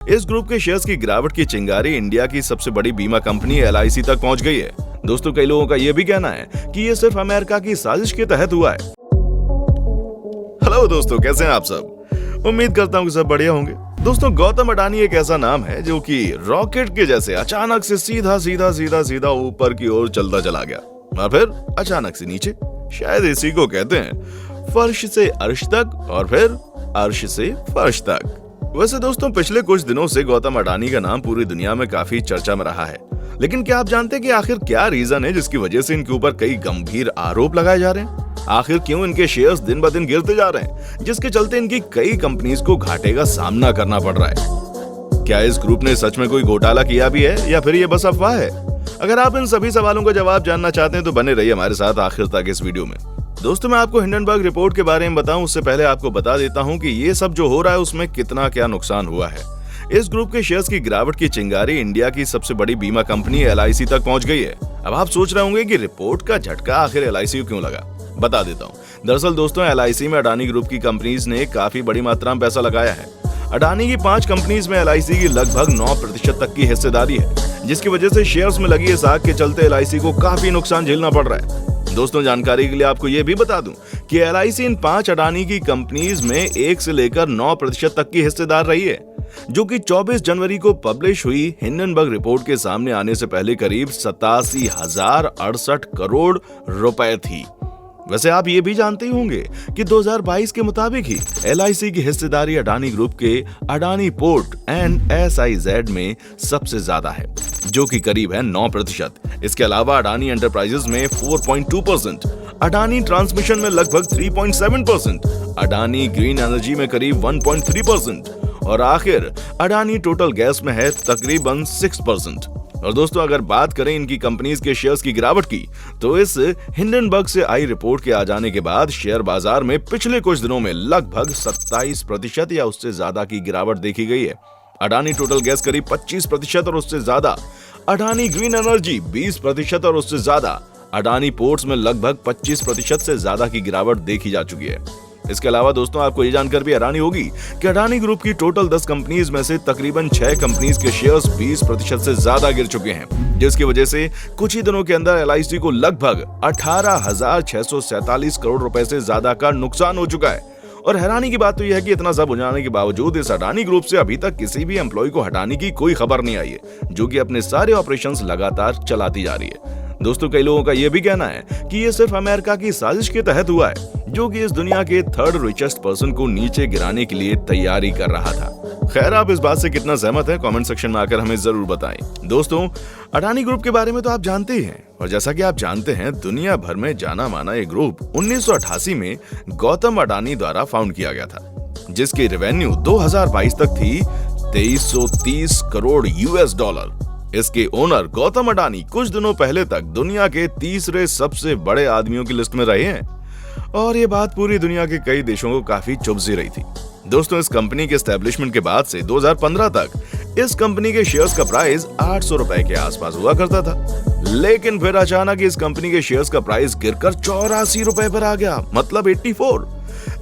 इस ग्रुप के शेयर्स की गिरावट की चिंगारी इंडिया की सबसे बड़ी बीमा कंपनी एलआईसी तक पहुंच गई है। दोस्तों, कई लोगों का यह भी कहना है कि ये सिर्फ अमेरिका की साजिश के तहत हुआ है। हेलो दोस्तों, कैसे हैं आप सब? उम्मीद करता हूं कि सब बढ़िया होंगे। दोस्तों, गौतम अडानी एक ऐसा नाम है जो कि रॉकेट के जैसे अचानक से सीधा ऊपर की ओर चलता चला गया और फिर अचानक से नीचे। शायद इसी को कहते हैं फर्श से अर्श तक और फिर अर्श से फर्श तक। वैसे दोस्तों, पिछले कुछ दिनों से गौतम अडानी का नाम पूरी दुनिया में काफी चर्चा में रहा है, लेकिन क्या आप जानते हैं कि आखिर क्या रीजन है जिसकी वजह से इनके ऊपर कई गंभीर आरोप लगाए जा रहे हैं? आखिर क्यों इनके शेयर्स दिन ब दिन गिरते जा रहे हैं, जिसके चलते इनकी कई कंपनीज को घाटे का सामना करना पड़ रहा है? क्या इस ग्रुप ने सच में कोई घोटाला किया भी है या फिर ये बस अफवाह है? अगर आप इन सभी सवालों का जवाब जानना चाहते हैं तो बने रहिए हमारे साथ आखिर तक इस वीडियो में। दोस्तों, मैं आपको हिंडनबर्ग रिपोर्ट के बारे में बताऊं उससे पहले आपको बता देता हूं कि ये सब जो हो रहा है उसमें कितना क्या नुकसान हुआ है। इस ग्रुप के शेयर्स की गिरावट की चिंगारी इंडिया की सबसे बड़ी बीमा कंपनी एलआईसी तक पहुंच गई है। अब आप सोच रहे होंगे कि रिपोर्ट का झटका आखिर एलआईसी को क्यों लगा। बता देता हूं। दरअसल दोस्तों, एलआईसी में अडानी ग्रुप की कंपनीज ने काफी बड़ी मात्रा में पैसा लगाया है। अडानी की 5 कंपनीज में एलआईसी की लगभग 9% तक की हिस्सेदारी है, जिसकी वजह से शेयर्स में लगी इस आग के चलते एलआईसी को काफी नुकसान झेलना पड़ रहा है। दोस्तों, जानकारी के लिए आपको यह भी बता दूं कि एलआईसी इन 5 अडानी की कंपनीज में 1 से लेकर 9% तक की हिस्सेदार रही है, जो कि 24 जनवरी को पब्लिश हुई हिंडनबर्ग रिपोर्ट के सामने आने से पहले करीब 87,068 करोड़ रुपए थी। वैसे आप ये भी जानते ही होंगे कि 2022 के मुताबिक ही एलआईसी की हिस्सेदारी अडानी ग्रुप के अडानी पोर्ट एंड एसआईजेड में सबसे ज्यादा है, जो कि करीब है 9%। इसके अलावा अडानी एंटरप्राइजेज में 4.2%, अडानी ट्रांसमिशन में लगभग 3.7%, अडानी ग्रीन एनर्जी में करीब 1.3% और आखिर अडानी टोटल गैस में है तकरीबन 6%। और दोस्तों, अगर बात करें इनकी कंपनीज के शेयर्स की गिरावट की, तो इस हिंडनबर्ग से आई रिपोर्ट के आ जाने के बाद शेयर बाजार में पिछले कुछ दिनों में लगभग 27% या उससे ज्यादा की गिरावट देखी गई है। अडानी टोटल गैस करीब 25% और उससे ज्यादा, अडानी ग्रीन एनर्जी 20% और उससे ज्यादा, अडानी पोर्ट्स में लगभग 25% से ज्यादा की गिरावट देखी जा चुकी है। इसके अलावा दोस्तों, आपको ये जानकर भी हैरानी होगी कि अडानी ग्रुप की टोटल 10 कंपनीज में से तकरीबन 6 कंपनीज के शेयर्स 20% से ज्यादा गिर चुके हैं, जिसकी वजह से कुछ ही दिनों के अंदर एलआईसी को लगभग 18,647 करोड़ रुपए से ज्यादा का नुकसान हो चुका है। और हैरानी की बात तो यह है कि इतना सब हो जाने के बावजूद इस अडानी ग्रुप से अभी तक किसी भी एम्प्लॉय को हटाने की कोई खबर नहीं आई है, जो कि अपने सारे ऑपरेशंस लगातार चलाती जा रही है। दोस्तों, कई लोगों का यह भी कहना है कि ये सिर्फ अमेरिका की साजिश के तहत हुआ है, जो कि इस दुनिया के 3rd रिचेस्ट पर्सन को नीचे गिराने के लिए तैयारी कर रहा था। खैर, आप इस बात से कितना सहमत हैं कमेंट सेक्शन में आकर हमें जरूर बताएं। दोस्तों, अडानी ग्रुप के बारे में तो आप जानते ही हैं, और जैसा कि आप जानते हैं, दुनिया भर में जाना माना ये ग्रुप 1988 में गौतम अडानी द्वारा फाउंड किया गया था, जिसकी रेवेन्यू 2022 तक थी 2330 करोड़ $। इसके ओनर गौतम अडानी कुछ दिनों पहले तक दुनिया के 3रे सबसे बड़े आदमियों की लिस्ट में रहे हैं, और ये बात पूरी दुनिया के कई देशों को काफी चुभ रही थी। दोस्तों, इस कंपनी के एस्टेब्लिशमेंट के बाद से 2015 तक इस कंपनी के शेयर्स का प्राइस 800 रुपए के आसपास हुआ करता था, लेकिन फिर अचानक इस कंपनी के शेयर्स का प्राइस गिरकर 84 रुपए पर आ गया, मतलब 84,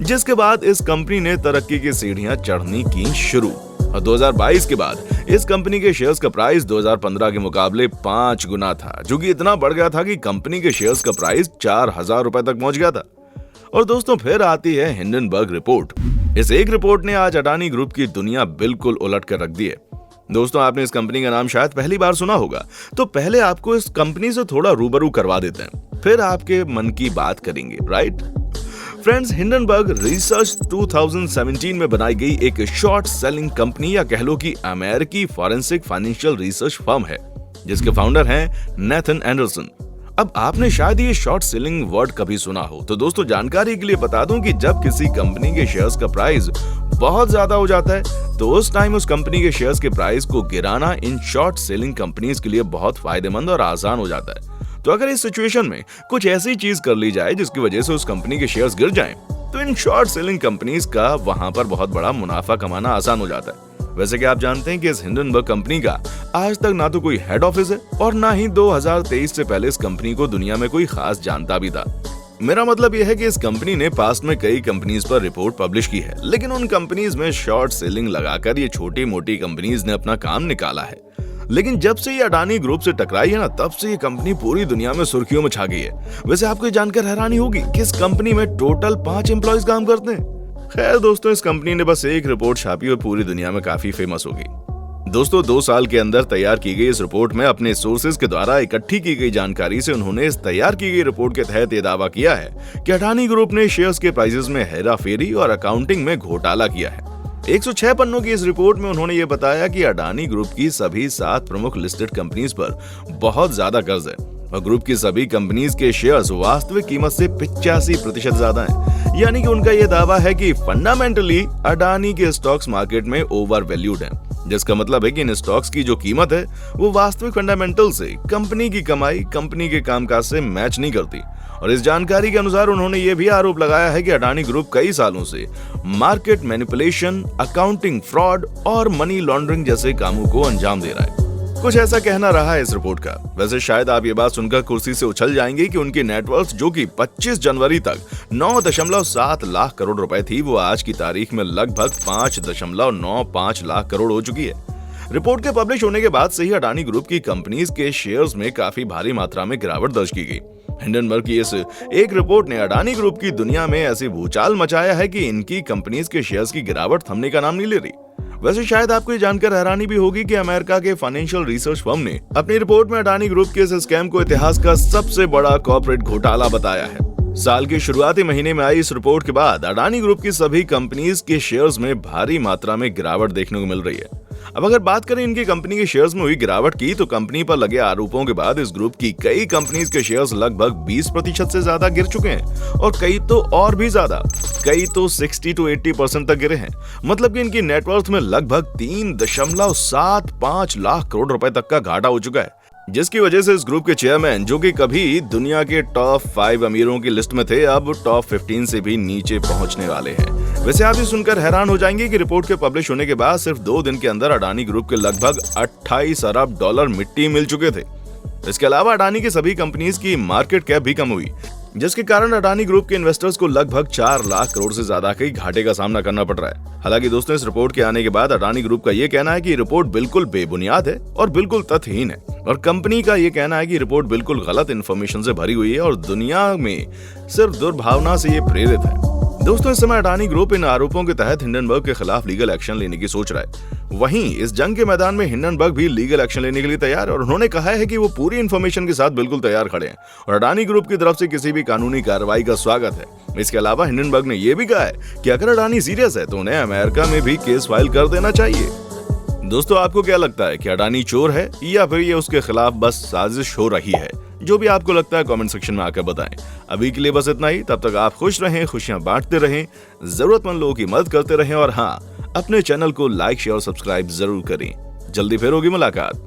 जिसके बाद इस कंपनी ने तरक्की की सीढ़ियां चढ़नी की शुरू। और 2022 के बाद इस कंपनी के शेयर्स का प्राइस 2015 के मुकाबले 5 गुना था, जो कि इतना बढ़ गया था कि कंपनी के शेयर्स का प्राइस 4,000 रुपए तक पहुंच गया था। और दोस्तों, फिर आती है हिंडनबर्ग रिपोर्ट। इस एक रिपोर्ट ने आज अडानी ग्रुप की दुनिया बिल्कुल उलट कर रख दी है। दोस्तों, आपने इस कंपनी का नाम शायद पहली बार सुना होगा, तो पहले आपको इस कंपनी से थोड़ा रूबरू करवा देते हैं, फिर आपके मन की बात करेंगे, राइट? फ्रेंड्स, हिंडनबर्ग रिसर्च 2017 में बनाई गई एक शॉर्ट सेलिंग कंपनी, या कह लो कि अमेरिकी फॉरेंसिक फाइनेंशियल रिसर्च फर्म है, जिसके फाउंडर हैं नेथन एंडरसन। अब आपने शायद ये शॉर्ट सेलिंग वर्ड कभी सुना हो, तो दोस्तों, जानकारी के लिए बता दूं कि जब किसी कंपनी के शेयर्स का प्राइस बहुत ज्यादा हो जाता है, तो उस टाइम उस कंपनी के शेयर्स के प्राइस को गिराना इन शॉर्ट सेलिंग कंपनीज के लिए बहुत फायदेमंद और आसान हो जाता है। तो अगर इस सिचुएशन में कुछ ऐसी चीज कर ली जाए जिसकी वजह से उस कंपनी के शेयर्स गिर जाएं, तो इन शॉर्ट सेलिंग कंपनीज का वहां पर बहुत बड़ा मुनाफा कमाना आसान हो जाता है। वैसे कि आप जानते हैं कि इस हिंडनबर्ग कंपनी का आज तक ना तो कोई हेड ऑफिस है और ना ही 2023 से पहले इस कंपनी को दुनिया में कोई खास जानता भी था। मेरा मतलब यह है कि इस कंपनी ने पास्ट में कई कंपनीज पर रिपोर्ट पब्लिश की है, लेकिन उन कंपनीज में शॉर्ट सेलिंग लगाकर ये छोटी मोटी कंपनीज ने अपना काम निकाला है। लेकिन जब से ये अडानी ग्रुप से टकराई है ना, तब से ये कंपनी पूरी दुनिया में सुर्खियों में छा गई है। वैसे आपको ये जानकर हैरानी होगी कि इस कंपनी में टोटल 5 एम्प्लॉयज काम करते हैं। खैर दोस्तों, इस कंपनी ने बस एक रिपोर्ट छापी और पूरी दुनिया में काफी फेमस हो गई। दोस्तों, 2 साल के अंदर तैयार की गई इस रिपोर्ट में अपने सोर्सेज के द्वारा इकट्ठी की गई जानकारी से उन्होंने इस तैयार की गई रिपोर्ट के तहत ये दावा किया है कि अडानी ग्रुप ने शेयर्स के प्राइसेस में हेराफेरी और अकाउंटिंग में घोटाला किया है। 106 पन्नों की इस रिपोर्ट में उन्होंने ये बताया कि अडानी ग्रुप की सभी 7 प्रमुख लिस्टेड कंपनीज पर बहुत ज्यादा कर्ज है और ग्रुप की सभी कंपनीज के शेयर्स वास्तविक कीमत से 85% ज्यादा हैं। यानी कि उनका यह दावा है कि फंडामेंटली अडानी के स्टॉक्स मार्केट में ओवर वैल्यूड हैं, जिसका मतलब है कि इन स्टॉक्स की जो कीमत है वो वास्तविक फंडामेंटल से, कंपनी की कमाई, कंपनी के कामकाज से मैच नहीं करती। और इस जानकारी के अनुसार उन्होंने ये भी आरोप लगाया है कि अडानी ग्रुप कई सालों से मार्केट मैनिपुलेशन, अकाउंटिंग फ्रॉड और मनी लॉन्ड्रिंग जैसे कामों को अंजाम दे रहा है। कुछ ऐसा कहना रहा है इस रिपोर्ट का। वैसे शायद आप ये बात सुनकर कुर्सी से उछल जाएंगे कि उनकी नेटवर्थ जो कि 25 जनवरी तक 9.7 लाख करोड़ रुपए थी, वो आज की तारीख में लगभग 5.95 लाख करोड़ हो चुकी है। रिपोर्ट के पब्लिश होने के बाद से ही अडानी ग्रुप की कंपनीज के शेयर्स में काफी भारी मात्रा में गिरावट दर्ज की गई। हिंडनबर्ग की इस एक रिपोर्ट ने अडानी ग्रुप की दुनिया में ऐसी भूचाल मचाया है कि इनकी कंपनीज के शेयर्स की गिरावट थमने का नाम नहीं ले रही। वैसे शायद आपको ये जानकर हैरानी भी होगी कि अमेरिका के फाइनेंशियल रिसर्च फर्म ने अपनी रिपोर्ट में अडानी ग्रुप के इस स्कैम को इतिहास का सबसे बड़ा कॉर्पोरेट घोटाला बताया है। साल के शुरुआती महीने में आई इस रिपोर्ट के बाद अडानी ग्रुप की सभी कंपनीज के शेयर्स में भारी मात्रा में गिरावट देखने को मिल रही है। अब अगर बात करें इनकी कंपनी के शेयर्स में हुई गिरावट की, तो कंपनी पर लगे आरोपों के बाद इस ग्रुप की कई कंपनीज के शेयर्स लगभग 20% से ज्यादा गिर चुके हैं और कई तो और भी ज्यादा, कई तो 60 to 80% तक गिरे हैं। मतलब कि इनकी नेटवर्थ में लगभग 3.75 लाख करोड़ रुपए तक का घाटा हो चुका है, जिसकी वजह से इस ग्रुप के चेयरमैन, जो कि कभी दुनिया के टॉप 5 अमीरों की लिस्ट में थे, अब टॉप 15 से भी नीचे पहुंचने वाले हैं। वैसे आप ये सुनकर हैरान हो जाएंगे कि रिपोर्ट के पब्लिश होने के बाद सिर्फ 2 दिन के अंदर अडानी ग्रुप के लगभग 28 अरब डॉलर मिट्टी मिल चुके थे। इसके अलावा अडानी की सभी कंपनीज की मार्केट कैप भी कम हुई, जिसके कारण अडानी ग्रुप के इन्वेस्टर्स को लगभग 4 लाख करोड़ से ज्यादा के घाटे का सामना करना पड़ रहा है। हालांकि दोस्तों, इस रिपोर्ट के आने के बाद अडानी ग्रुप का ये कहना है कि रिपोर्ट बिल्कुल बेबुनियाद है और बिल्कुल तथ्यहीन है, और कंपनी का ये कहना है कि रिपोर्ट बिल्कुल गलत इन्फॉर्मेशन से भरी हुई है और दुनिया में सिर्फ दुर्भावना से ये प्रेरित है। दोस्तों, इस समय अडानी ग्रुप इन आरोपों के तहत हिंडनबर्ग के खिलाफ लीगल एक्शन लेने की सोच रहा है। वहीं इस जंग के मैदान में हिंडनबर्ग भी लीगल एक्शन लेने के लिए तैयार है और उन्होंने कहा है कि वो पूरी इन्फॉर्मेशन के साथ बिल्कुल तैयार खड़े हैं और अडानी ग्रुप की तरफ से किसी भी कानूनी कार्रवाई का स्वागत है। इसके अलावा हिंडनबर्ग ने यह भी कहा है कि अगर अडानी सीरियस है तो उन्हें अमेरिका में भी केस फाइल कर देना चाहिए। दोस्तों, आपको क्या लगता है कि अडानी चोर है या फिर ये उसके खिलाफ बस साजिश हो रही है? जो भी आपको लगता है कमेंट सेक्शन में आकर बताएं। अभी के लिए बस इतना ही। तब तक आप खुश रहें, खुशियां बांटते रहें, जरूरतमंद लोगों की मदद करते रहें और हाँ, अपने चैनल को लाइक, शेयर और सब्सक्राइब जरूर करें। जल्दी फिर होगी मुलाकात।